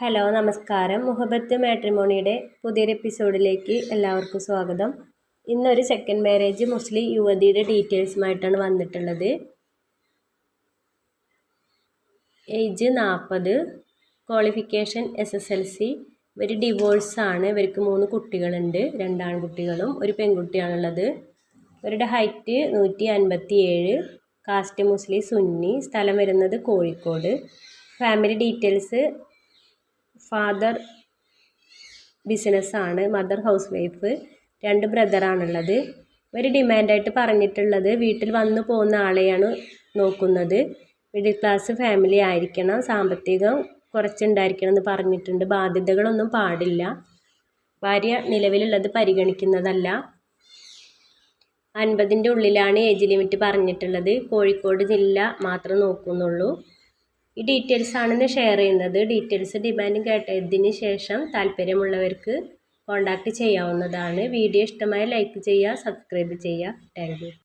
Hello നമസ്കാരം. മുഹബത്ത് മാട്രിമോണിയുടെ പുതിയൊരു എപ്പിസോഡിലേക്ക് എല്ലാവർക്കും സ്വാഗതം. ഇന്നൊരു സെക്കൻഡ് മാരേജ് മുസ്ലിം യുവതിയുടെ ഡീറ്റെയിൽസുമായിട്ടാണ് വന്നിട്ടുള്ളത്. Age 40, qualification SSLC. ഇവർ ഡിവോഴ്സാണ്. ഇവർക്ക് 3 കുട്ടികളുണ്ട്, 2 ആൺകുട്ടികളും 1 പെൺകുട്ടിയാണുള്ളത്. ഇവരുടെ ഹൈറ്റ് 157, കാസ്റ്റ് മുസ്ലിം സുന്നി, സ്ഥലം വരുന്നത് കോഴിക്കോട്. ഫാമിലി ഡീറ്റെയിൽസ്: ഫാദർ ബിസിനസ്സാണ്, മദർ ഹൗസ് വൈഫ്, 2 ബ്രദറാണുള്ളത്. ഇവർ ഡിമാൻഡായിട്ട് പറഞ്ഞിട്ടുള്ളത് വീട്ടിൽ വന്നു പോകുന്ന ആളെയാണ് നോക്കുന്നത്. മിഡിൽ ക്ലാസ് ഫാമിലി ആയിരിക്കണം, സാമ്പത്തികം കുറച്ചുണ്ടായിരിക്കണം എന്ന് പറഞ്ഞിട്ടുണ്ട്. ബാധ്യതകളൊന്നും പാടില്ല. ഭാര്യ നിലവിലുള്ളത് പരിഗണിക്കുന്നതല്ല. 50ൻ്റെ ഉള്ളിലാണ് ഏജ് ലിമിറ്റ് പറഞ്ഞിട്ടുള്ളത്. കോഴിക്കോട് ജില്ല മാത്രം നോക്കുന്നുള്ളൂ. ഈ ഡീറ്റെയിൽസാണ് ഇന്ന് ഷെയർ ചെയ്യുന്നത്. ഡീറ്റെയിൽസ് ഡിമാൻഡ് കേട്ടതിന് ശേഷം താല്പര്യമുള്ളവർക്ക് കോൺടാക്റ്റ് ചെയ്യാവുന്നതാണ്. വീഡിയോ ഇഷ്ടമായ ലൈക്ക് ചെയ്യുക, സബ്സ്ക്രൈബ് ചെയ്യുക. Thank you.